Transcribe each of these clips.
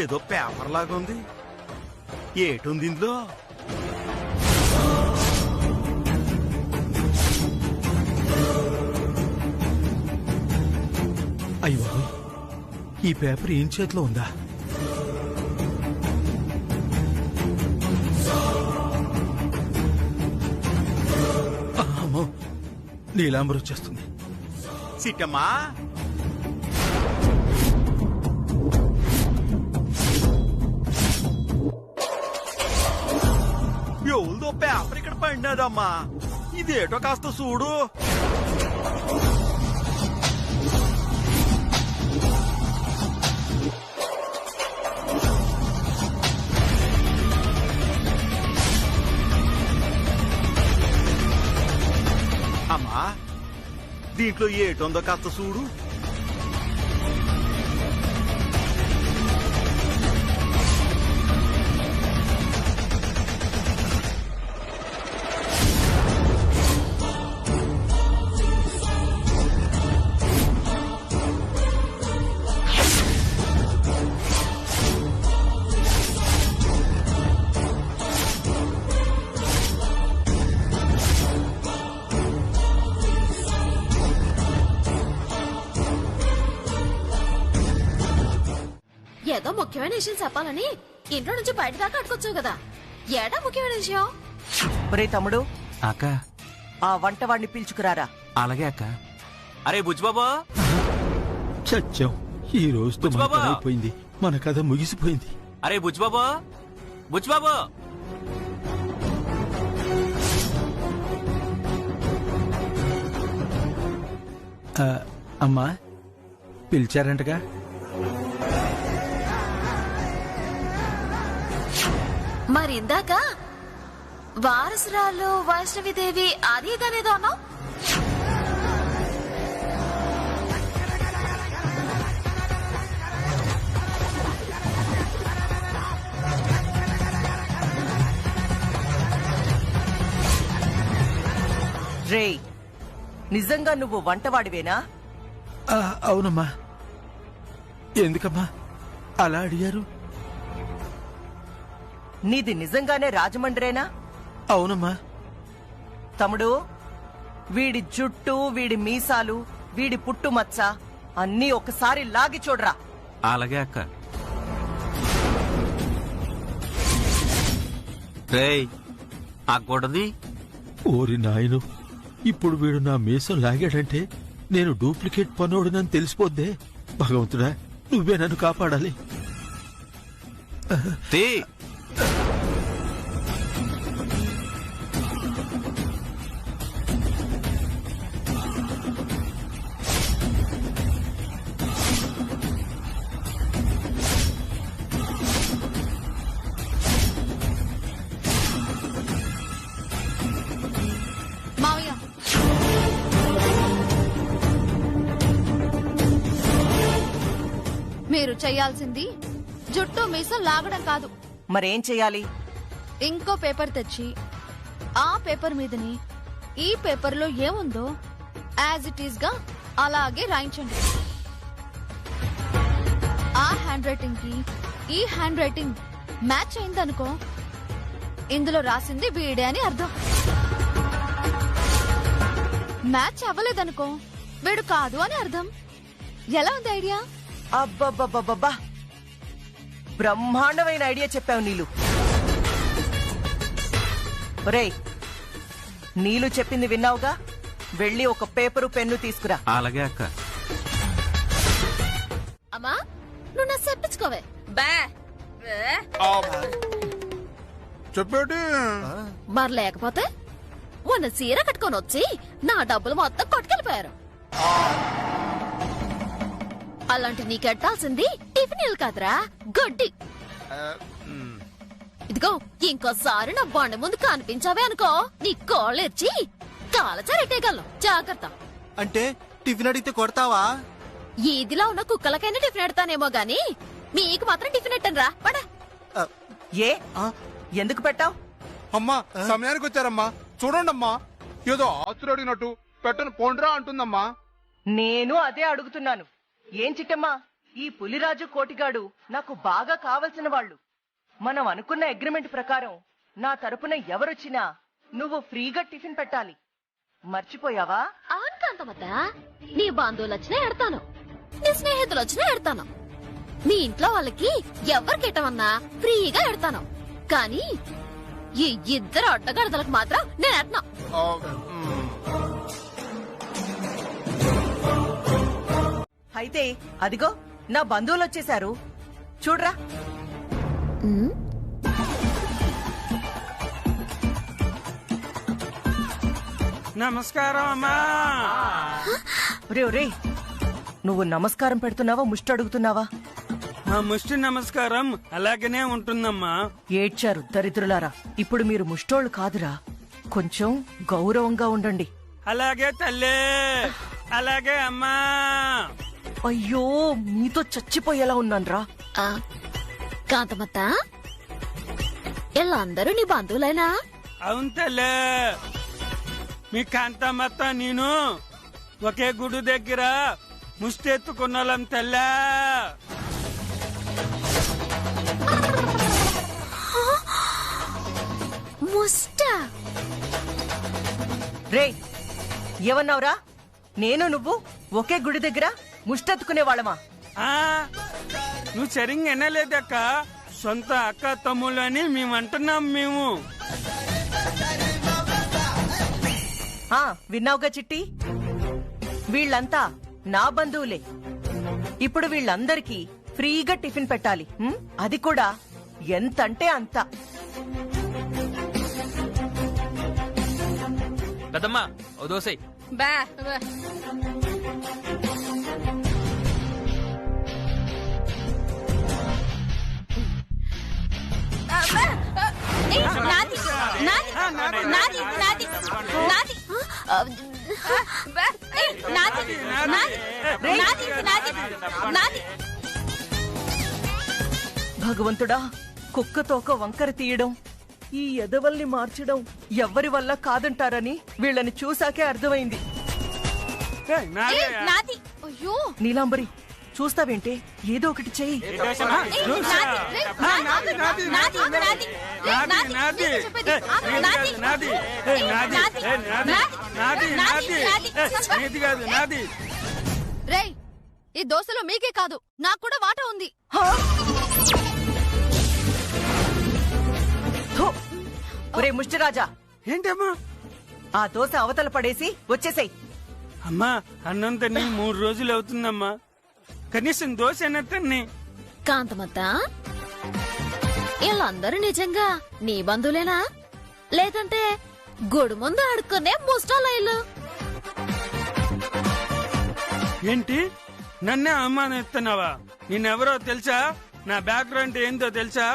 ఏదో పేపర్ లాగా ఉంది. ఏటుంది ఇందులో? అయ్యో, ఈ పేపర్ ఏం చేతిలో ఉందా? అమ్మో, నీలాంబర్ వచ్చేస్తుంది. సిట్టమ్మా, ఎవరిదో పేపర్ ఇక్కడ పడినదమ్మా. ఇదేటో కాస్త చూడు. అమ్మా, దీంట్లో ఏటుందో కాస్త చూడు. ఏదో ముఖ్యమైన విషయం చెప్పాలని ఇంట్లో నుంచి బయట దాకా అట్టుకొచ్చావు కదా. ఏడా ముఖ్యమైన విషయం? ఒరే తమ్ముడు, అక్క ఆ వంటవాడిని పిలుచుకురారా. అలాగే అక్క. అరే బుజ్జిబాబా, చచ్చాం. ఈ రోజుతో మన బుజ్జిబాబా! కథ అయిపోయింది. మన కథ ముగిసిపోయింది. అరే బుజ్జిబాబా, బుజ్జిబాబా. అమ్మా, పిలిచారంటగా? మరి ఇందాక వారసురాలు వైష్ణవిదేవి అది ఇదనేదో అన్నావు. రే, నిజంగా నువ్వు వంటవాడివేనా? అవునమ్మా. ఎందుకమ్మా అలా అడిగారు? నీది నిజంగానే రాజమండ్రేనా? అవునమ్మా. తమ్ముడు, వీడి జుట్టు, వీడి మీసాలు, వీడి పుట్టుమచ్చ అన్నీ ఒకసారి లాగి చూడరా. అలాగే అక్క. రేయ్, ఆ గొడది. ఓరి నాయను, ఇప్పుడు వీడు నా మీసం లాగాడంటే నేను డూప్లికేట్ పనోడునని తెలిసిపోద్దే. భగవంతుడా, నువ్వే నన్ను కాపాడాలి. తే మావయ్య, మీరు చెయ్యాల్సింది జుట్టు మీసం లాగడం కాదు. మరేం చెయ్యాలి? ఇంకో పేపర్ తెచ్చి ఆ పేపర్ మీదని ఈ పేపర్ లో ఏముందో యాజ్ ఇట్ ఈస్ గా అలాగే రాయించండి. ఆ హ్యాండ్ రైటింగ్ కి ఈ హ్యాండ్ రైటింగ్ మ్యాచ్ అయిందనుకో, ఇందులో రాసింది వీడే అని అర్థం. మ్యాచ్ అవ్వలేదనుకో, వీడు కాదు అని అర్థం. ఎలా ఉంది ఐడియా? అబ్బబ్బబ్బబ్బా, బ్రహ్మాండమైన ఐడియా చెప్పావు నీలు. ఒరేయ్, నీలు చెప్పింది విన్నావుగా, వెళ్ళి ఒక పేపరు పెన్ను తీసుకురా. అలాగే అక్క. అమ్మా, నువ్వు నా చెప్పించుకోవే. బా చెప్పేటి మరి లేకపోతే మొన్న చీర కట్టుకొని వచ్చి నా డబ్బులు మొత్తం కొట్టుకెళ్ళిపోయారు. అలాంటి నీకెట్టాల్సింది టిఫిన్ కాదురా, గడ్డి. ఇదిగో, ఇంకోసారి నా బండి ముందు కనిపించావే అనుకో, నీ కోళ్ళెచ్చి కాలచారెట్టేయగలను. జాగ్రత్త. అంటే టిఫిన్ అడిగితే కొడతావా? ఈదిలో ఉన్న కుక్కలకైనా టిఫిన్ ఎడతానేమో గాని మీకు మాత్రం టిఫిన్ ఎట్టను రా. పడ. ఏ ఎందుకు పెట్టావు? అమ్మా, సమయానికి వచ్చారమ్మా. చూడండమ్మా, ఏదో ఆస్తులు అడిగినట్టు పెట్టను పోండ్రా అంటుందమ్మా. నేను అదే అడుగుతున్నాను. ఏం చిట్టమ్మా, ఈ పులిరాజు కోటిగాడు నాకు బాగా కావలసిన వాళ్ళు. మనం అనుకున్న అగ్రిమెంట్ ప్రకారం నా తరపున ఎవరొచ్చినా నువ్వు ఫ్రీగా టిఫిన్ పెట్టాలి. మర్చిపోయావా? అవును కాంతమత, నీ బంధువులు వచ్చినా ఎడతాను, నీ స్నేహితులు వచ్చినా ఎడతాను, మీ ఇంట్లో వాళ్ళకి ఎవరికి ఎట్టమన్నా ఫ్రీగా ఎడతాను. కానీ ఈ ఇద్దరు అడ్డగడతలకు మాత్రం నేను ఎట్టను. అయితే అదిగో నా బంధువులు వచ్చేశారు, చూడరా. నమస్కారం అమ్మా. ఒరే నువ్వు నమస్కారం పెడుతున్నావా ముష్టి అడుగుతున్నావా? మా ముష్టి నమస్కారం అలాగనే ఉంటుందమ్మా. ఏడ్చారు దరిద్రులారా. ఇప్పుడు మీరు ముష్టోళ్ళు కాదురా, కొంచెం గౌరవంగా ఉండండి. అలాగే తల్లే, అలాగే అమ్మా. అయ్యో మీతో చచ్చిపోయేలా ఉన్నాన్రా. కాంతమత్త, వీళ్ళందరూ నీ బంధువులేనా? అవును తల్లే, మీ కాంతమ్మత్త నేను ఒకే గుడి దగ్గర ముష్టెత్తుకున్నాం తల్లా. ముష్ట? రే ఏమన్నావురా? నేను నువ్వు ఒకే గుడి దగ్గర ముష్టెత్తుకునే వాళ్ళమా? ఆ, నువ్వు సరిగ్గా వినలేదక్క. సొంత అక్క తమ్ముళ్ళని మేము అంటున్నాం. మేము విన్నావుగా చిట్టి, వీళ్ళంతా నా బంధువులే. ఇప్పుడు వీళ్ళందరికీ ఫ్రీగా టిఫిన్ పెట్టాలి. అది కూడా ఎంతంటే అంత. పెద్దమ్మా ఓ దోసెయ్. భగవంతుడా, కుక్కతోక వంకర తీయడం, ఈ ఎదవల్ని మార్చడం ఎవ్వరి వల్ల కాదంటారని వీళ్ళని చూసాకే అర్థమైంది. ఏయ్, నాదే. అయ్యో, నీలాంబరి చూస్తావేంటే, ఏదో ఒకటి చెయ్యి. రేయ్, ఈ దోశలో మీకే కాదు నాకు కూడా వాటా ఉంది. ఒరే ముష్టిరాజా, ఏంటమ్మా? ఆ దోశ అవతల పడేసి వచ్చేసాయి. అమ్మా, అన్నం తిని 3 రోజులు అవుతుందమ్మా. కనీసం దోశ తిని. కాంతమత్త, వీళ్ళందరూ నిజంగా నీ బంధువులేనా, లేదంటే గుడి ముందు ఆడుకునే ముష్టాలయ్యలు? ఏంటి, నన్నే అవమానిస్తున్నావా? నేనెవరో తెలుసా? నా బ్యాక్గ్రౌండ్ ఏందో తెలుసా?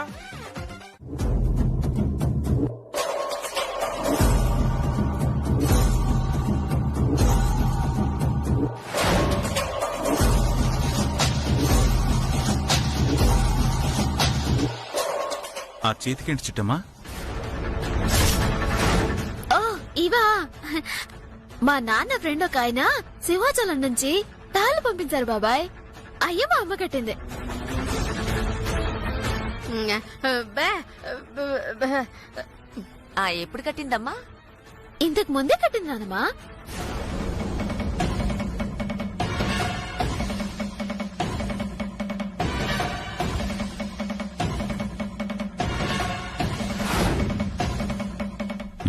ఆ చేతికేంటి చిట్టమ్మా? ఓ ఇవా, మా నాన్న ఫ్రెండ్ ఒక ఆయన సింహాచలం నుంచి తాళ్ళు పంపించారు బాబాయ్. అయ్య మా అమ్మ కట్టింది. ఎప్పుడు కట్టిందమ్మా? ఇంతకు ముందే కట్టింది నానమ్మా.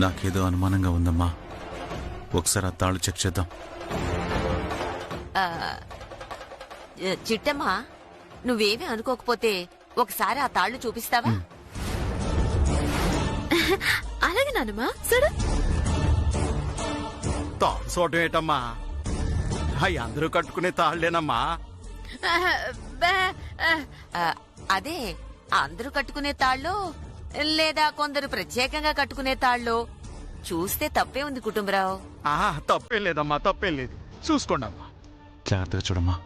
నాకేదో అనుమానంగా ఉందమ్మా. ఒకసారి ఆ తాళ్ళు చెక్ చేద్దాం. చిట్టమ్మా, నువ్వేమీ అనుకోకపోతే ఒకసారి ఆ తాళ్లు చూపిస్తావా? అలాగే నానమ్మా, చూడు. తాళ్ళు చూడటం ఏంటమ్మా? అవి అందరూ కట్టుకునే తాళ్లేనమ్మా. అదే అందరూ కట్టుకునే తాళ్ళు లేదా కొందరు ప్రత్యేకంగా కట్టుకునే తాళ్ళు చూస్తే తప్పే ఉంది కుటుంబరావు. తప్పేం లేదమ్మా, తప్పేం లేదు. చూసుకోండి అమ్మా, జాగ్రత్తగా చూడమ్మా.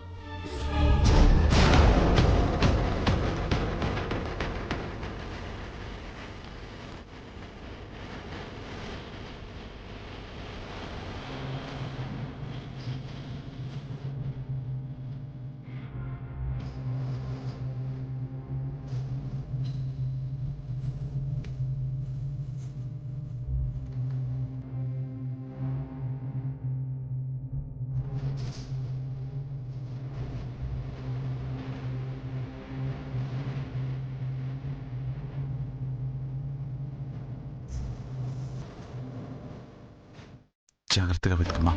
జాగ్రత్తగా వెతుకమ్మా.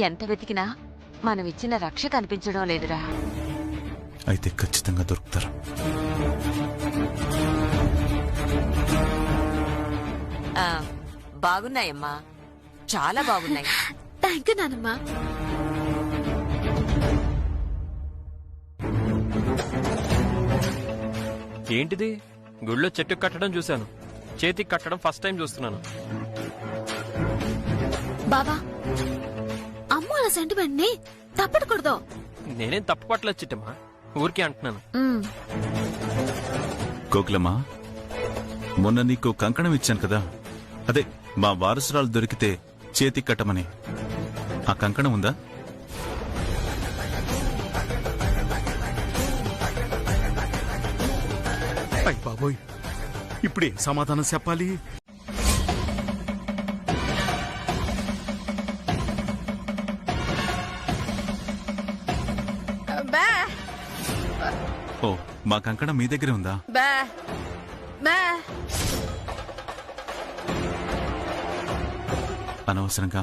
ఎంత వెతికినా మనం ఇచ్చిన రక్ష కనిపించడం లేదురా. అయితే ఖచ్చితంగా దొరుకుతారు. ఆ, బాగున్నాయమ్మా, చాలా బాగున్నాయి. థ్యాంక్ యూ నానమ్మా. ఏంటిది? గుళ్ళో చెట్టు కట్టడం చూశాను, చేతికి కట్టడం ఫస్ట్ టైం చూస్తున్నాను. బాబా, అమ్మ అలా సెంటిమెంట్ ని తప్పకూడదు. నేనేం తప్పు పట్టలేదు చిట్టమ్మా, ఊరికే అంటున్నాను. కోకిలమ్మా, మొన్న నీకు కంకణం ఇచ్చాను కదా, అదే మా వారసురాలు దొరికితే చేతికి కట్టమని. ఆ కంకణం ఉందా? అయ్ బాబోయ్, ఇప్పుడేం సమాధానం చెప్పాలి? ఓ, మా కంకణం మీ దగ్గరే ఉందా? అనవసరంగా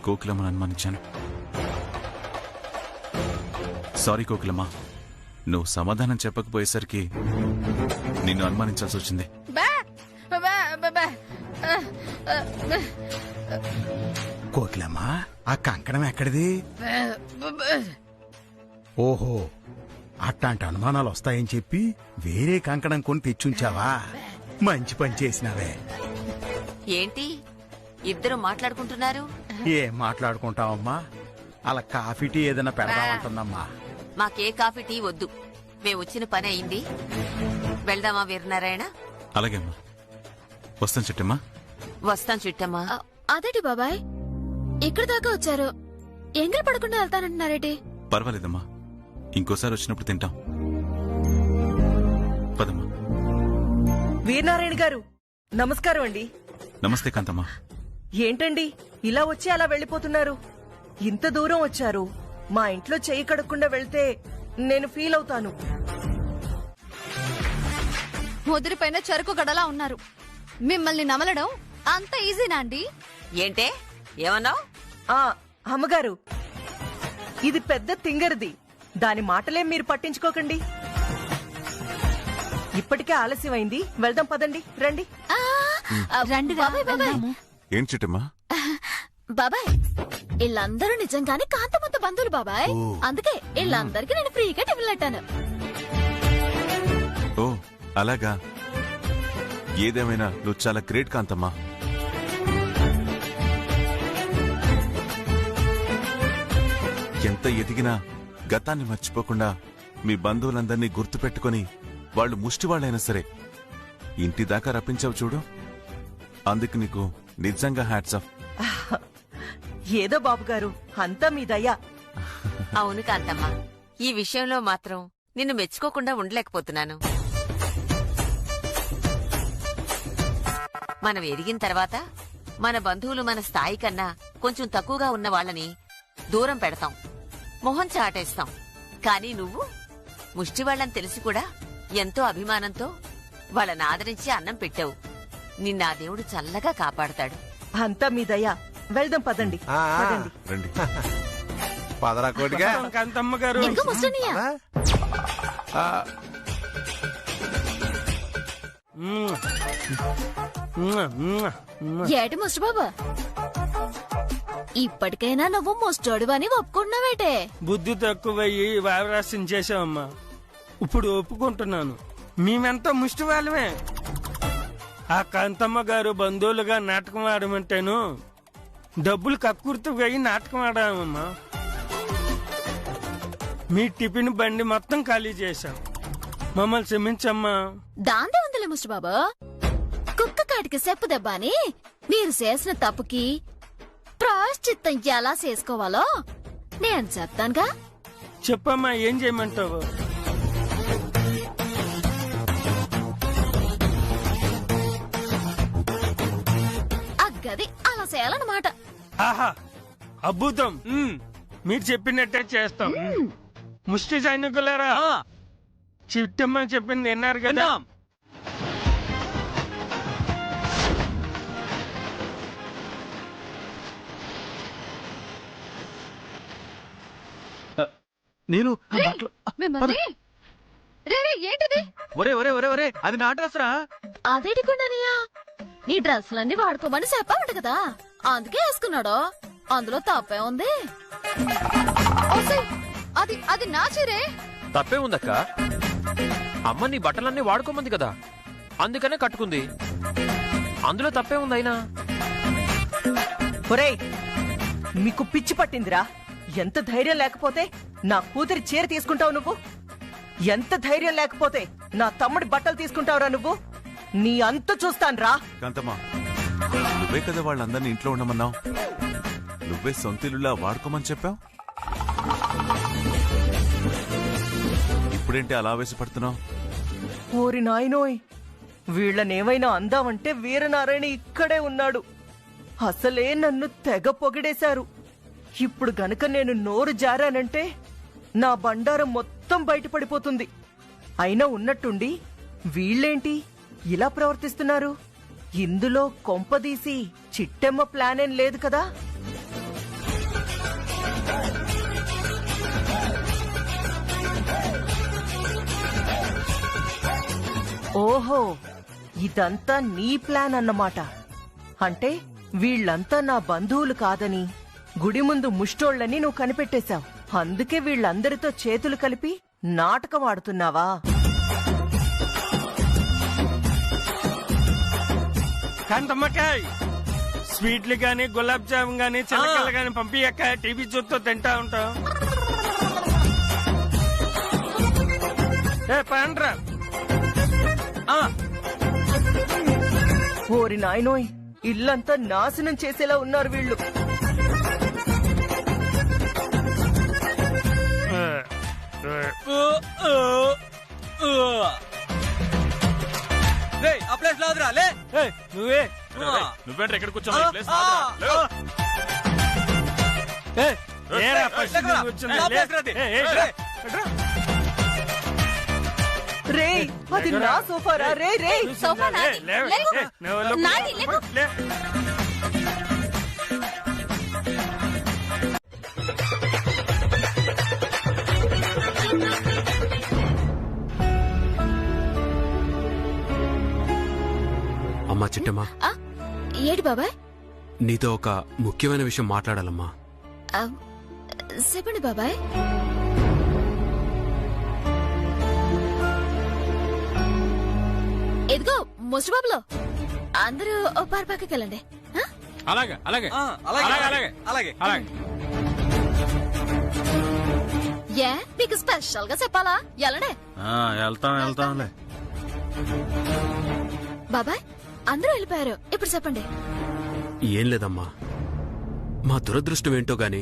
కోకిలమ్మను అనుమానించాను. సారీ కోకిలమ్మ, నువ్వు సమాధానం చెప్పకపోయేసరికి నిన్ను అనుమానించాల్సి వచ్చింది. కోకిలమ్మా, ఆ కంకణం ఎక్కడిది? ఓహో, అట్లాంటి అనుమానాలు వస్తాయని చెప్పి వేరే కంకణం కొని తెచ్చుంచావా? మంచి పని చేసినావే. ఏంటి ఇద్దరు మాట్లాడుకుంటున్నారు? ఏం మాట్లాడుకుంటావమ్మా, అలా కాఫీ టీ ఏదైనా పెడదామంటుందమ్మా. మాకే కాఫీ టీ వద్దు, మేము వచ్చిన పని అయింది. వెళ్దామా వీరనారాయణ? అలాగే అమ్మా, వస్తాను చిట్టమ్మా. వస్తాం చిట్టమ్మా. అదేటి బాబాయ్, ఇక్కడ దాకా వచ్చారు, ఎంగిలి పడకుండా వెళ్తానంటున్నారేటి? పర్వాలేదమ్మా, ఇంకోసారి వచ్చినప్పుడు తింటాం. పదమ్మా. వీరనారాయణ గారు నమస్కారం అండి. నమస్తే కాంతమ్మా. ఏంటండి ఇలా వచ్చి అలా వెళ్లిపోతున్నారు? ఇంత దూరం వచ్చారు, మా ఇంట్లో చెయ్యి కడగకుండా వెళ్తే నేను ఫీల్ అవుతాను. ముదిరిపైన చెరుకు గడలా ఉన్నారు, మిమ్మల్ని నమలడం అంత ఈజీనా అండి? ఏంటే ఏమన్నావు? ఆ అమ్మగారు, ఇది పెద్ద తింగరిది, దాని మాటలేం మీరు పట్టించుకోకండి. ఇప్పటికే ఆలస్యమైంది, వెళ్దాం పదండి. రండి రండి బాబాయ్. బాబాయ్ ఏం చిట్టమ్మా? బాబాయ్, వీళ్ళందరూ నిజంగానే కాంతమంత బంధువులు బాబాయ్, అందుకే వీళ్ళందరికీ నేను ఫ్రీగా టిఫిన్ పెట్టాను. ఓ అలాగా, ఏదేమైనా నువ్వు చాలా గ్రేట్ కాంతమ్మా. ఎంత ఎదిగినా గతాన్ని మర్చిపోకుండా మీ బంధువులందరినీ గుర్తుపెట్టుకుని వాళ్ళు ముష్టివాళ్ళైనా సరే ఇంటి దాకా రప్పించావు చూడు, అందుకు నీకు నిజంగా హ్యాట్స్ ఆఫ్. ఏదో బాబు గారు, అంతా మీ దయ. అవును కాంతమ్మ, ఈ విషయంలో మాత్రం నిన్ను మెచ్చుకోకుండా ఉండలేకపోతున్నాను. మనం ఎదిగిన తర్వాత మన బంధువులు మన స్థాయి కన్నా కొంచెం తక్కువగా ఉన్న వాళ్ళని దూరం పెడతాం, మొహం చాటేస్తాం. కానీ నువ్వు ముష్టివాళ్లని తెలిసి కూడా ఎంతో అభిమానంతో వాళ్ళని ఆదరించి అన్నం పెట్టావు. నిన్న దేవుడు చల్లగా కాపాడతాడు. అంతా మీ దయ. వెళ్దాం పదండి. పదండి. రండి. పదరా కోటిగా. కాంతమ్మ గారు, ఇంకా ముసలియా? ఏటి ముస్టు బాబా, ఇప్పటికైనా నువ్వు ముస్టోడు అని ఒప్పుకున్నావేటే? బుద్ధి తక్కువయ్యి వావరాశం చేసావమ్మా, ఇప్పుడు ఒప్పుకుంటున్నాను. మేమెంతా ముష్టి వాళ్ళమే. ఆ కాంతమ్మ గారు బంధువులుగా నాటకం ఆడమంటేను డబ్బులు కక్కుర్తు వేయి నాటకం ఆడామమ్మా. మీ టిఫిన్ బండి మొత్తం ఖాళీ చేశాం, మమ్మల్ని క్షమించమ్మా. దాందే ఉందిలే ముస్టు బాబా, కుక్క కాటికి చెప్పు దెబ్బ అని మీరు చేసిన తప్పుకి ప్రాయశ్చిత్తం ఎలా చేసుకోవాలో నేను చెప్తానుగా. చెప్పమ్మా, ఏం చేయమంటావు? అగ్గది అలా చేయాలన్నమాట. ఆహా, అద్భుతం. మీరు చెప్పినట్టే చేస్తాం. ముష్టి సైనికులారా, చిట్టమ్మ చెప్పింది విన్నారు కదా. నేను ఆ బట్టలు మిమ్మల్ని రే రే, ఏంటిది ఒరే ఒరే ఒరే ఒరే అది నా డ్రెస్ రా. అదేటి కొండనయ్యా నీ డ్రెస్సులన్నీ వాడుకోమని చెప్పామంట కదా అందుకే వేసుకున్నాడు అందులో తప్పే ఉంది ఓసే, అది అది నా చీరే తప్పే ఉందక్క. అమ్మ నీ బట్టలన్నీ వాడుకోమంది కదా అందుకనే కట్టుకుంది. అందులో తప్పే ఉంది అయినా. ఒరేయ్ మీకు పిచ్చి పట్టిందిరా. ఎంత ధైర్యం లేకపోతే నా కూతురి చీర తీసుకుంటావు నువ్వు? ఎంత ధైర్యం లేకపోతే నా తమ్ముడి బట్టలు తీసుకుంటావురా నువ్వు? నీ అంత చూస్తాన్రా. కాంతమ్మా, నువ్వే కదా వాళ్ళందరినీ ఇంట్లో ఉండమన్నావు. నువ్వే సొంతిల్లులా వాడుకోమని చెప్పావు. ఇప్పుడేంటి అలా ఆవేశపడుతున్నావు? ఓరి నాయనోయ్, వీళ్ళనేమైనా అందామంటే వీరనారాయణ ఇక్కడే ఉన్నాడు. అసలే నన్ను తెగ పొగిడేశారు. ఇప్పుడు గనక నేను నోరు జారానంటే నా బండారం మొత్తం బయటపడిపోతుంది. అయినా ఉన్నట్టుండి వీళ్ళేంటి ఇలా ప్రవర్తిస్తున్నారు? ఇందులో కొంపదీసి చిట్టెమ్మ ప్లానేం లేదు కదా? ఓహో, ఇదంతా నీ ప్లాన్ అన్నమాట. అంటే వీళ్ళంతా నా బంధువులు కాదని, గుడి ముందు ముష్టోళ్లని నువ్వు కనిపెట్టేశావు. అందుకే వీళ్ళందరితో చేతులు కలిపి నాటకం ఆడుతున్నావా? కాంతమ్మకాయ్ స్వీట్లు గాని గులాబ్ జామున్ గాని చిలకలు గాని పంపియక్క. టీవీ చూస్తూ తింటా ఉంటాం. ఏ పాండ్రా. ఓరి నాయనోయ్, ఇల్లంతా నాశనం చేసేలా ఉన్నారు వీళ్ళు. నువ్వే నువ్వేంటి ఎక్కడ రే, అది నా సోఫారా? రే రే, సోఫా నాది. లేవు. నాది, లేవు. అమ్మా చిట్టమ్మా, ఏడు బాబాయ్? నీతో ఒక ముఖ్యమైన విషయం మాట్లాడాలమ్మా. చెప్పండి బాబాయ్. ఇదిగో ముసుబాబులో అందరూ ఓ పార్పాకి వెళ్ళండి. అలాగే అలాగే అలాగే అలాగే అలాగే. ఏ మీకు స్పెషల్ గా చెప్పాలా? వెళ్ళండి. వెళ్తాంలే. బాబాయ్ అందరూ వెళ్ళిపోయారు, ఇప్పుడు చెప్పండి. ఏం లేదమ్మా, మా దురదృష్టం ఏంటో గాని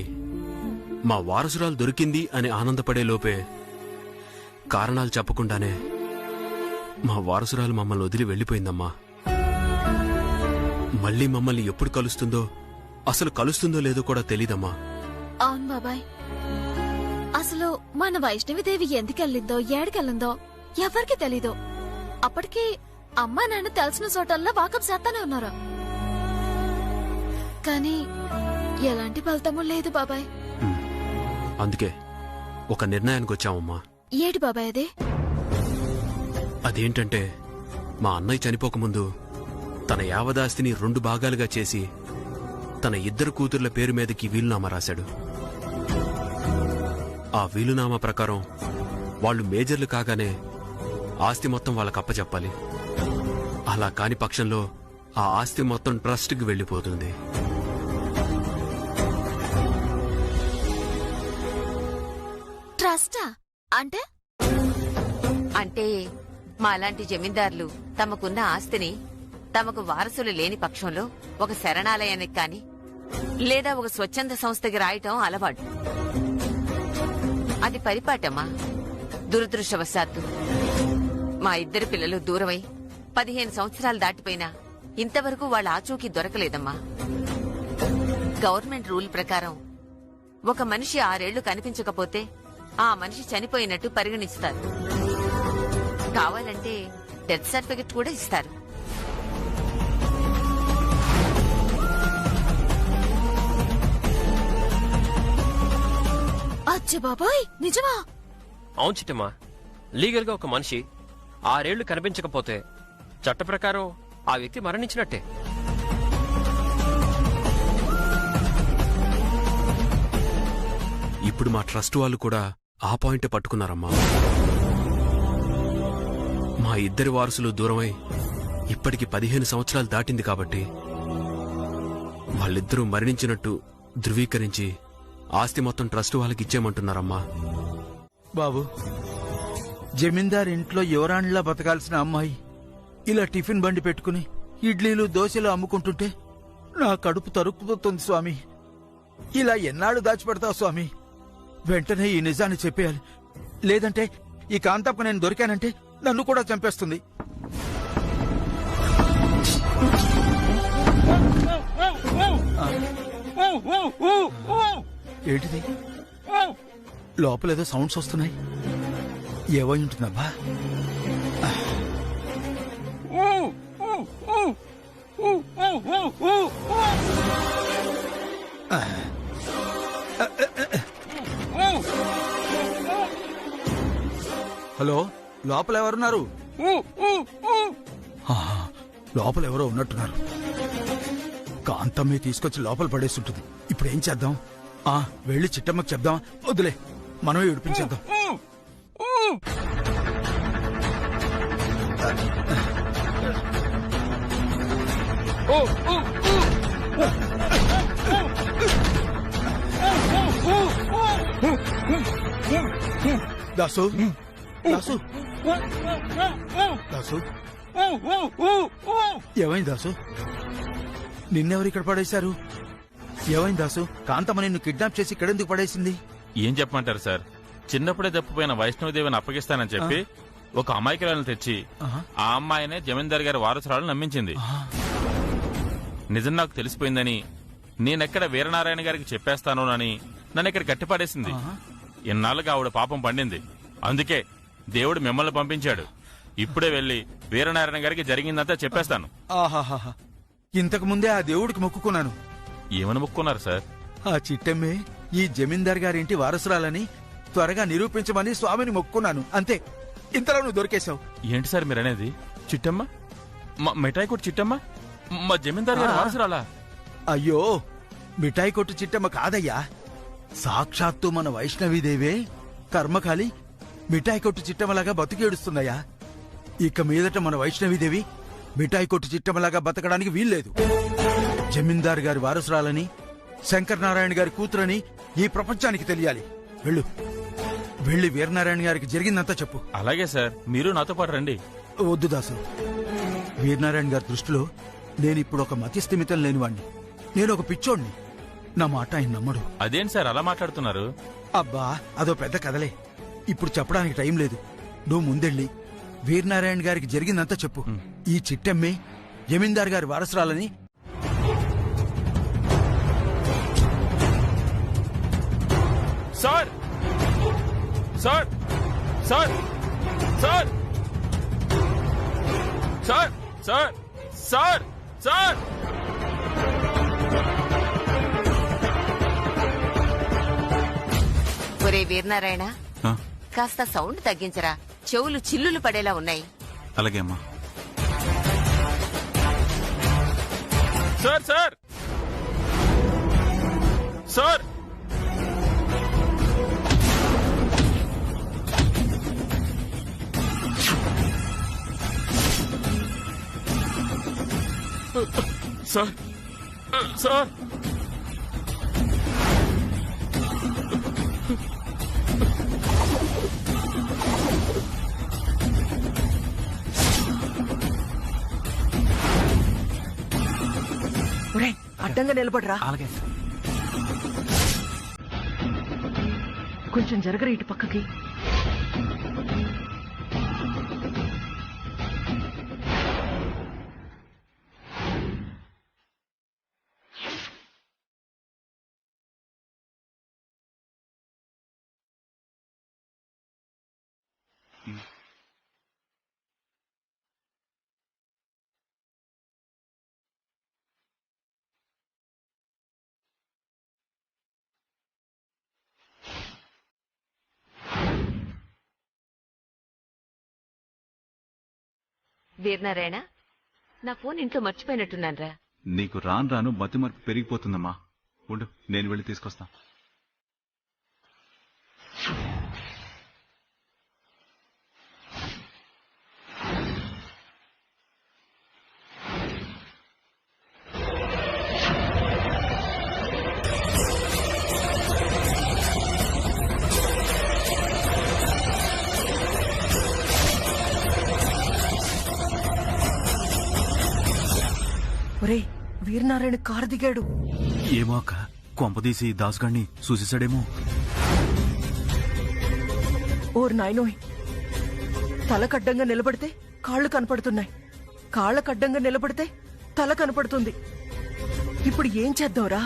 మా వారసురాలు దొరికింది అని ఆనందపడే లోపే కారణాలు చెప్పకుండానే మా వారసురాలు మమ్మల్ని వదిలి వెళ్లిపోయిందమ్మా. మళ్ళీ మమ్మల్ని ఎప్పుడు కలుస్తుందో, అసలు కలుస్తుందో లేదో కూడా తెలీదమ్మా. అవును బాబాయ్, అసలు మన వైష్ణవిదేవి ఎందుకెళ్ళిందో ఏడికెళ్ళిందో ఎవరికి తెలీదు. అప్పటికి అమ్మా నాన్న తెలిసిన చోటల్లా వాకప్ చేస్తానే ఉన్నారు, కానీ ఎలాంటి ఫలితమూ లేదు బాబాయ్. అందుకే ఒక నిర్ణయానికి వచ్చామమ్మా. ఏటి బాబాయ్ అది? అదేంటంటే, మా అన్నయ్య చనిపోకముందు తన యావదాస్తిని 2 భాగాలుగా చేసి తన 2 కూతుర్ల పేరు మీదకి వీలునామా రాశాడు. ఆ వీలునామా ప్రకారం వాళ్ళు మేజర్లు కాగానే ఆస్తి మొత్తం వాళ్ళకి అప్పచెప్పాలి. అలా కాని పక్షంలో ఆ ఆస్తి మొత్తం ట్రస్ట్కి వెళ్లిపోతుంది. ట్రస్టా అంటే? అంటే మాలాంటి జమీందారులు తమకున్న ఆస్తిని తమకు వారసులు లేని పక్షంలో ఒక శరణాలయానికి కాని లేదా ఒక స్వచ్ఛంద సంస్థకి రాయటం అలవాటు. అది పరిపాటమ్మా. దురదృష్టవశాత్తు మా 2 పిల్లలు దూరమై 15 సంవత్సరాలు దాటిపోయినా ఇంతవరకు వాళ్ళ ఆచూకీ దొరకలేదమ్మా. గవర్నమెంట్ రూల్ ప్రకారం ఒక మనిషి 6 ఏళ్లు కనిపించకపోతే ఆ మనిషి చనిపోయినట్టు పరిగణిస్తారు. కావాలంటే డెత్ సర్టిఫికెట్ కూడా ఇస్తారు. అచ్చి బాబాయ్, నిజమా? అవును చిట్టమ్మా, లీగల్ గా ఒక మనిషి 6 ఏళ్లు కనిపించకపోతే చట్ట ప్రకారం ఆ వ్యక్తి మరణించినట్టే. ఇప్పుడు మా ట్రస్ట్ వాళ్ళు కూడా ఆ పాయింట్ పట్టుకున్నారమ్మా. మా ఇద్దరి వారసులు దూరమై ఇప్పటికి 15 సంవత్సరాలు దాటింది కాబట్టి వాళ్ళిద్దరూ మరణించినట్టు ధృవీకరించి ఆస్తి మొత్తం ట్రస్ట్ వాళ్ళకి ఇచ్చేయమంటున్నారమ్మా. బాబు, జమీందార్ ఇంట్లో యువరాణిలా బతకాల్సిన అమ్మాయి ఇలా టిఫిన్ బండి పెట్టుకుని ఇడ్లీలు దోశలు అమ్ముకుంటుంటే నా కడుపు తరుక్కుపోతుంది స్వామి. ఇలా ఎన్నాళ్ళు దాచిపెడతావు స్వామి? వెంటనే ఈ నిజాన్ని చెప్పేయాలి, లేదంటే ఈ కాంతప్ప నేను దొరికానంటే నన్ను కూడా చంపేస్తుంది. ఏంటిది? లోపలేదో సౌండ్స్ వస్తున్నాయి. ఏవై ఉంటుందబ్బా? హలో, లోపల ఎవరున్నారు? లోపల ఎవరో ఉన్నట్టున్నారు. కాంతమ్మే తీసుకొచ్చి లోపల పడేస్తుంటుంది. ఇప్పుడు ఏం చేద్దాం? వెళ్ళి చిట్టమ్మకి చెప్దాం. వద్దులే, మనమే విడిపించేద్దాం. దాసు, దాసు, దాసు, ఏమైంది దాసు? నిన్నెవరు ఇక్కడ పడేశారు? ఏమైంది దాసు? కాంతమ్మ నిన్ను కిడ్నాప్ చేసి ఇక్కడెందుకు పడేసింది? ఏం చెప్పమంటారు సార్, చిన్నప్పుడే తప్పిపోయిన వైష్ణవదేవిని అప్పగిస్తానని చెప్పి ఒక అమాయకురాలను తెచ్చి ఆ అమ్మాయినే జమీందార్ గారి వారసురాలు నమ్మించింది. నిజం నాకు తెలిసిపోయిందని, నేనెక్కడ వీరనారాయణ గారికి చెప్పేస్తానోనని నన్ను ఇక్కడ గట్టిపడేసింది. ఇన్నాళ్ళుగా ఆవిడ పాపం పండింది. అందుకే దేవుడు మిమ్మల్ని పంపించాడు. ఇప్పుడే వెళ్లి వీరనారాయణ గారికి జరిగిందంతా చెప్పేస్తాను. ఆహాహా, ఇంతకు ముందే ఆ దేవుడికి మొక్కుకున్నాను. ఏమని మొక్కున్నారు సార్? ఆ చిట్టమ్మే ఈ జమీందార్ గారింటి వారసురాలని త్వరగా నిరూపించమని స్వామిని మొక్కుకున్నాను. అంతే, ఇంతలో నువ్వు దొరికేశావు. ఏంటి సార్ మీరనేది? చిట్టమ్మ, మిఠాయి కొట్టు చిట్టమ్మ మా జమీందార్ గారి వారసురాలా? అయ్యో, మిఠాయి కొట్టు చిట్టమ్మ కాదయ్యా, సాక్షాత్తు మన వైష్ణవీదేవే కర్మకాలి మిఠాయి కొట్టు చిట్టమ్మలాగా బతికేడుస్తున్నాయా. ఇక మీదట మన వైష్ణవీదేవి మిఠాయి కొట్టు చిట్టమ్మలాగా బతకడానికి వీల్లేదు. జమీందార్ గారి వారసురాలని, శంకర్ నారాయణ గారి కూతురని ఈ ప్రపంచానికి తెలియాలి. వెళ్ళు, వెళ్లి వీరనారాయణ గారికి జరిగిందంతా చెప్పు. అలాగే సార్, మీరు నాతో పాటు రండి. వద్దు దాసు, వీరనారాయణ గారి దృష్టిలో నేనిప్పుడు ఒక మతిస్థిమితం లేనివాణ్ణి. నేను ఒక పిచ్చోడ్ని. నా మాట ఆయన నమ్మడు. అదేంటి సార్ అలా మాట్లాడుతున్నారు? అబ్బా, అదో పెద్ద కథలే. ఇప్పుడు చెప్పడానికి టైం లేదు. నువ్వు ముందెళ్ళి వీరనారాయణ గారికి జరిగిందంతా చెప్పు. ఈ చిట్టమ్మే జమీందార్ గారి వారసురాలని. Sir, sir, sir, sir, sir, sir, sir, sir. ఒరే వీరనారాయణ, కాస్త సౌండ్ తగ్గించరా, చెవులు చిల్లులు పడేలా ఉన్నాయి. అలాగే అమ్మా. Sir, sir, sir, sir, sir, అడ్డంగా నిలబడరా. అలాగే కొంచెం జరగరా ఇటు పక్కకి. వీరనారాయణ, నా ఫోన్ ఇంట్లో మర్చిపోయినట్టున్నానరా. నీకు రాను రాను మతిమరుపు పెరిగిపోతుందమ్మా. ఉండు, నేను వెళ్ళి తీసుకొస్తా. ఒరే, వీరనారాయణ కారు దిగాడు. ఏమో అక్క, కొంపదీసి దాసుగాడిని చూసేశాడేమో. ఓర్ నాయనోయ్, తలకడ్డంగా నిలబడితే కాళ్ళు కనపడుతున్నాయి, కాళ్ళకడ్డంగా నిలబడితే తల కనపడుతుంది. ఇప్పుడు ఏం చేద్దాంరా?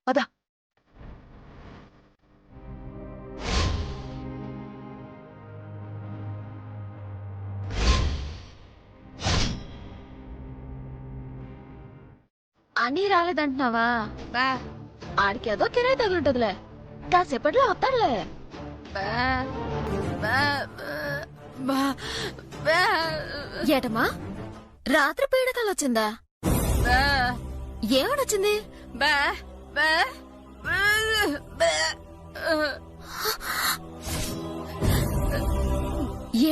పద. అని రాలేదంటున్నావా? ఆడికి ఏదో కిరాయి తగులుంటదిలే, కాసేపట్లో వస్తాడులే. ఏటమ్మా, రాత్రి పీడకలు వచ్చిందా? ఏమనొచ్చింది?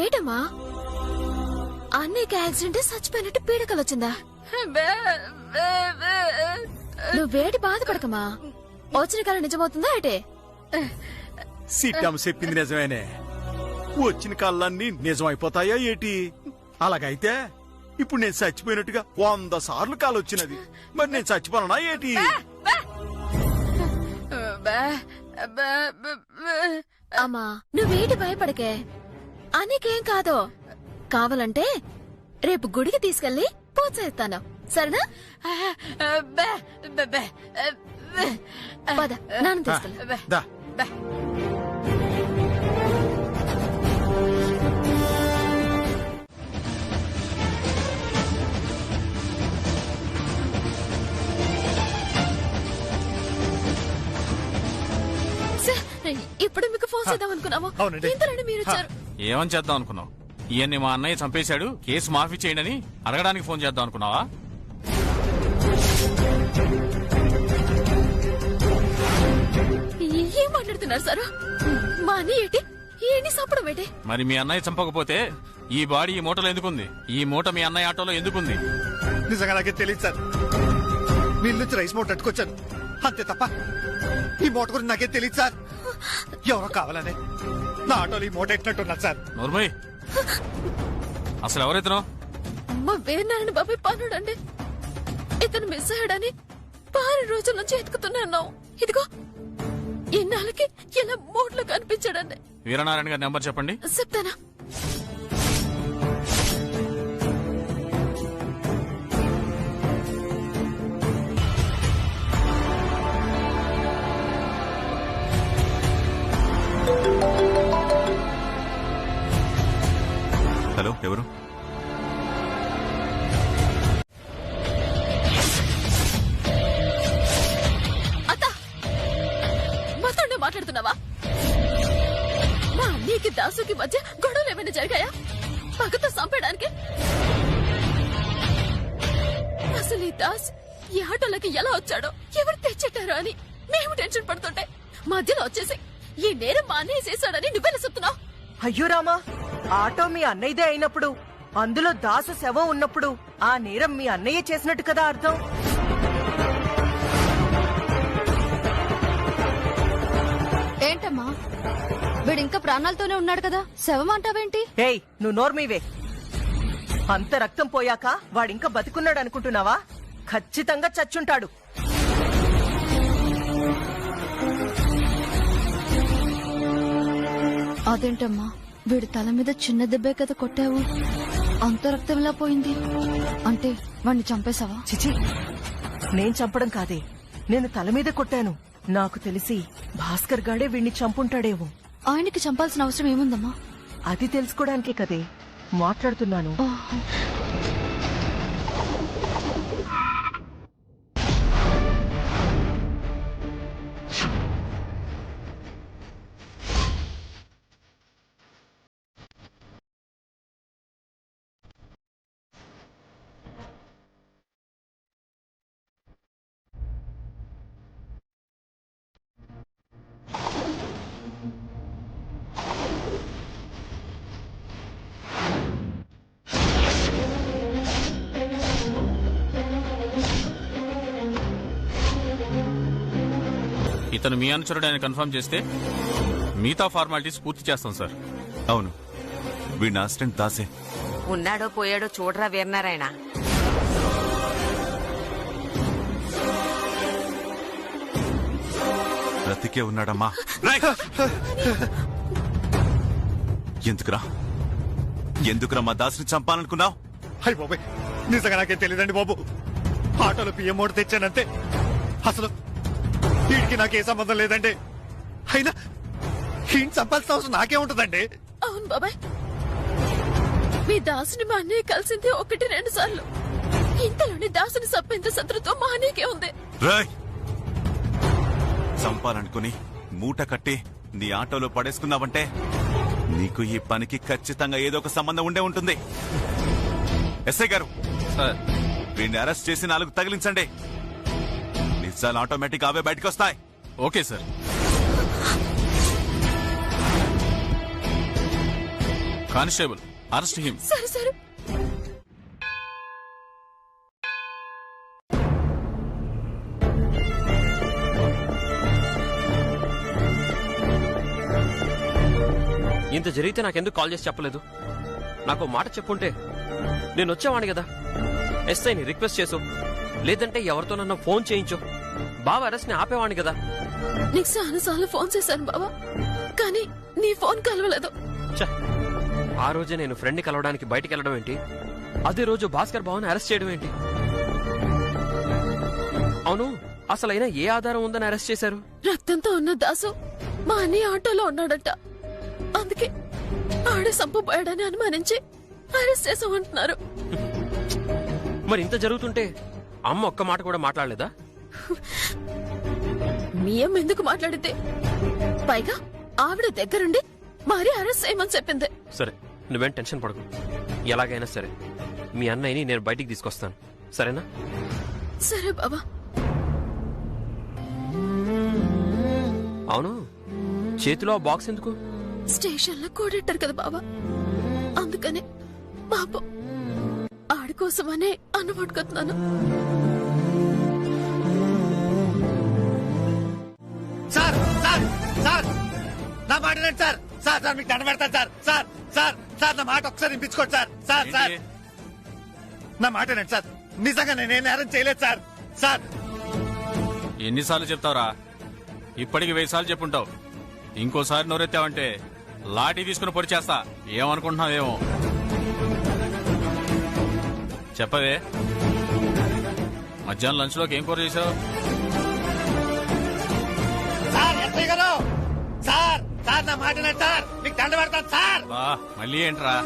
ఏటమ్మా, అన్నయ్యకి యాక్సిడెంట్ చచ్చిపోయినట్టు పీడకలు వచ్చిందా? నువ్వేటి బాధపడకమ్మా, వచ్చిన కాలం నిజమవుతుందా ఏటే? సిట్టమ్మ చెప్పింది నిజమేనే. వచ్చిన కళ్ళన్నీ నిజమైపోతాయా ఏటి? అలాగైతే ఇప్పుడు నేను చచ్చిపోయినట్టుగా 100 సార్లు కాలు వచ్చినది. మరి నేను చచ్చిపోనా ఏటి? అమ్మా, నువ్వేటి భయపడకే, అన్నకేం కాదు. కావాలంటే రేపు గుడికి తీసుకెళ్లి పూజ చేస్తాను, సరేనా? పద, నాన్న తీసుకెళ్ళి. దా. ఇప్పుడు మీకు ఫోన్ చేద్దాం అనుకున్నాము, ఇంతలోనే మీరు వచ్చారు. ఏమని చేద్దాం అనుకున్నావు? ఇవన్నీ మా అన్నయ్య చంపేశాడు, కేసు మాఫీ చేయండి అని అడగడానికి ఫోన్ చేద్దాం అనుకున్నావా? ఏం మాట్లాడుతున్నారు సార్? మా అన్నయ్య ఏంటి ఏంటి చంపడం ఏంటి? మరి మీ అన్నయ్య చంపకపోతే ఈ బాడీ ఈ మూటలో ఎందుకుంది? ఈ మూట మీ అన్నయ్య ఆటోలో ఎందుకుంది? నిజంగా నాకే తెలియదు సార్. వీళ్ళ నుంచి రైస్ మూట అట్టుకొచ్చాను అంతే తప్ప ఈ మూట గురించి నాకే తెలియదు సార్. ఎవరో కావాలనే నా ఆటోలో ఈ మూట ఎట్టినట్టున్నారు సార్. నోర్మయ్, అసలు ఎవరైతున్నావు? అమ్మ వీరనారాయణ బాబాయ్ పనుడండి. ఇతను మిస్ అయ్యాడని 6 రోజుల నుంచి ఎత్తుకుతున్నాను. ఇదిగో ఇన్నాళ్ళకి ఇలా మూట్లో కనిపించాడండి. వీరనారాయణ గారి నెంబర్ చెప్పండి. చెప్తానా? హలో, ఎవరు? మాట్లాడుతున్నావా? మా అన్నయ్యకి దాసుకి మధ్య గొడవలు ఏమైనా జరిగాయా? పగతో చంపడానికి? అసలు ఈ దాస్ ఈ ఆటోలకి ఎలా వచ్చాడో, ఎవరు తెచ్చెట్టారో అని మేము టెన్షన్ పడుతుంటే మధ్యలో వచ్చేసి ఈ నేరం మా అన్నయ్య చేశాడని నువ్వెలా చెప్తున్నావు? అయ్యో రామా, ఆటో మీ అన్నయ్యదే అయినప్పుడు, అందులో దాసు శవం ఉన్నప్పుడు ఆ నేరం మీ అన్నయ్య చేసినట్టు కదా అర్థం. ఏంటమ్మా, వీడింకా ప్రాణాలతోనే ఉన్నాడు కదా, శవం అంటావేంటి? ఏయ్, నువ్వు నోర్మీవే. అంత రక్తం పోయాక వాడింకా బతికున్నాడు అనుకుంటున్నావా? ఖచ్చితంగా చచ్చుంటాడు. అదేంటమ్మా, వీడి తల మీద చిన్న దెబ్బే కదా కొట్టావు, అంత రక్తంలా పోయింది అంటే వాణ్ణి చంపేశావా? చిచి, నేను చంపడం కాదే, నేను తల మీద కొట్టాను. నాకు తెలిసి భాస్కర్ గాడే వీణ్ణి చంపుంటాడేమో. ఆయనకి చంపాల్సిన అవసరం ఏముందమ్మా? అది తెలుసుకోవడానికే కదే మాట్లాడుతున్నాను. ఇతను మీ అనుచరుడు అని కన్ఫర్మ్ చేస్తే మిగతా ఫార్మాలిటీస్ పూర్తి చేస్తాం సార్. అవును, వీడిని అసిస్టెంట్ దాసే. ఉన్నాడో పోయాడో చూడరా వీరనారాయణ. బ్రతికే ఉన్నాడమ్మా. ఎందుకురా మా దాసుని చంపాలనుకున్నావు? అయ్యి బాబాయ్, నిజంగా నాకేం తెలియదండి బాబు. ఆటోలో బియ్యం మూట తెచ్చానంతే. అసలు వీడికి నాకే సంబంధం లేదండి. అయినా ఈయన చంపాల్సిన అవసరం నాకే ఉంటుందండి. అవును బాబాయ్, మీ దాసుని మా అన్నయ్య కలిసింది 1-2 సార్లు. ఇంతలోని దాసుని చంపేంత శత్రుత్వం మా అన్నయ్యకే ఉంది. చంపాలనుకుని మూట కట్టి నీ ఆటోలో పడేసుకున్నావంటే నీకు ఈ పనికి ఖచ్చితంగా ఏదో ఒక సంబంధం ఉండే ఉంటుంది. ఎస్ఐ గారు, సార్ వీడిని అరెస్ట్ చేసి 4 తగిలించండి. నిజాలు ఆటోమేటిక్ అవే బయటకు వస్తాయి. Okay sir. Constable, arrest him. సరే సరే. ఇంత జరిగితే నాకెందుకు కాల్ చేసి చెప్పలేదు? నాకు మాట చెప్పుంటే నేను వచ్చేవాణ్ణి కదా. ఎస్ఐని రిక్వెస్ట్ చేసు, లేదంటే ఎవరితోనన్నా ఫోన్ చేయించు, బావ అరెస్ట్ ని ఆపేవాణ్ణి కదా. నీకు చాలాసార్లు ఫోన్ చేశాను బావా, కానీ నీ ఫోన్ కలవలేదు. ఆ రోజే నేను ఫ్రెండ్ ని కలవడానికి బయటికి వెళ్ళడం ఏంటి, అదే రోజు భాస్కర్ బావని అరెస్ట్ చేయడం ఏంటి? అవును, అసలైనా ఏ ఆధారం ఉందని అరెస్ట్ చేశారు? రక్తంతో ఉన్న దాసు మా అన్నయ్య ఆటోలో ఉన్నాడట, అందుకే ఆడే సంపబోయాడని అనుమానించి అరెస్ట్ చేసామంటున్నారు. మరి ఇంత జరుగుతుంటే అమ్మ ఒక్క మాట కూడా మాట్లాడలేదా? మీ అమ్మ ఎందుకు మాట్లాడితే? పైగా ఆవిడ దగ్గరుండి మరీ అరెస్ట్ చేయమని చెప్పింది. సరే, నువ్వేం టెన్షన్ పడకు. ఎలాగైనా సరే మీ అన్నయ్యని నేను బయటికి తీసుకొస్తాను, సరేనా? సరే బాబా. అవును, చేతిలో ఆ బాక్స్ ఎందుకు? స్టేషన్ లో కూడెట్టారు కదా బాబా, అందుకనే పాపం ఆడి కోసమనే అన్నం పట్టుకొస్తున్నాను. సార్ సార్ సార్, నా మాట వినండి సార్. సార్ సార్, మీకు దండ పెడతాను సార్. సార్ సార్ సార్, నా మాట ఒకసారి వినిపించుకోండి సార్. సార్ సార్, నా మాట వినండి సార్. నిజంగా నేనేం నేరం చేయలేదు సార్. సార్, ఎన్నిసార్లు చెప్తావురా? ఇప్పటికి 1000 సార్లు చెప్పుంటావు. ఇంకోసారి నోరెత్తావంటే లాఠీ తీసుకుని పొడి చేస్తా. ఏమనుకుంటున్నావేమో చెప్పవే. మధ్యాహ్నం లంచ్ లోకి ఏం కూర చేసావు? సార్ ఎస్ఐ గారు, సార్ సార్, నా మాట వినండి సార్. మీకు దండ పెడతాను సార్. మళ్ళీ ఏంట్రా?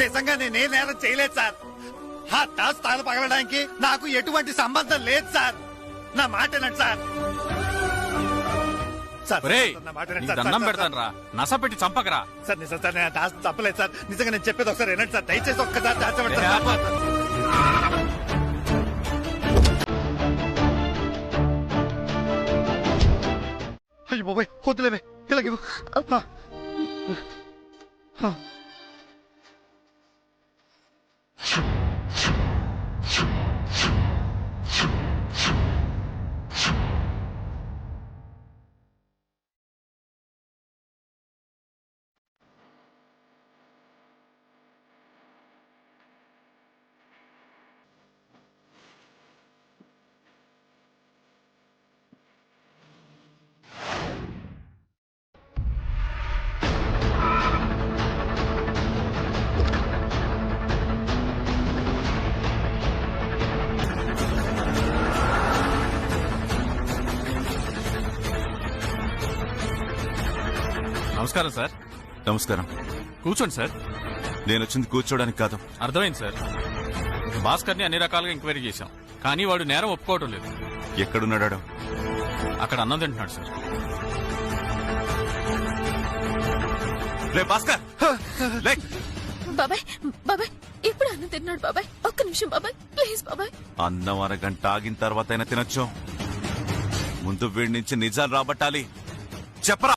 నిజంగా నేనేం నేరం చేయలేదు సార్. ఆ దాస్ తాళ పగలడానికి నాకు ఎటువంటి సంబంధం లేదు సార్. నా మాటేనండి సార్. సార్, ఒరేయ్, నా మాటేనండి నీకు సార్. దండం సార్, పెడతాను రా, నస పెట్టి చంపకరా. సార్ నిజం సార్, నేను దాచి తప్పలేదు సార్. నిజంగా నేను చెప్పేది ఒకసారి వినండి సార్. దయచేసి ఒక్కసారి దాచబెట్టి ఏ, ఆపు. అయ్యో బాబాయ్, వద్దులేవే, ఇలాగే నమస్కారం సార్. నమస్కారం. కూర్చోండి సార్. నేను వచ్చింది కూర్చోడానికి కాదు. అర్థమైంది సార్. భాస్కర్ ని అన్ని రకాలుగా ఎంక్వైరీ చేశాం, కానీ వాడు నేరం ఒప్పుకోవటం లేదు. ఎక్కడున్నాడాడు? అక్కడ అన్నం తింటున్నాడు సార్. లే భాస్కర్, లే. బాబాయ్ బాబాయ్ ఇప్పుడు అన్నం తిన్నాడు బాబాయ్. ఒక్క నిమిషం బాబాయ్, ప్లీజ్ బాబాయ్. అన్నం అరగంట ఆగిన తర్వాత అయినా తినొచ్చు. ముందు వీడి నుంచి నిజాలు రాబట్టాలి. చెప్పరా.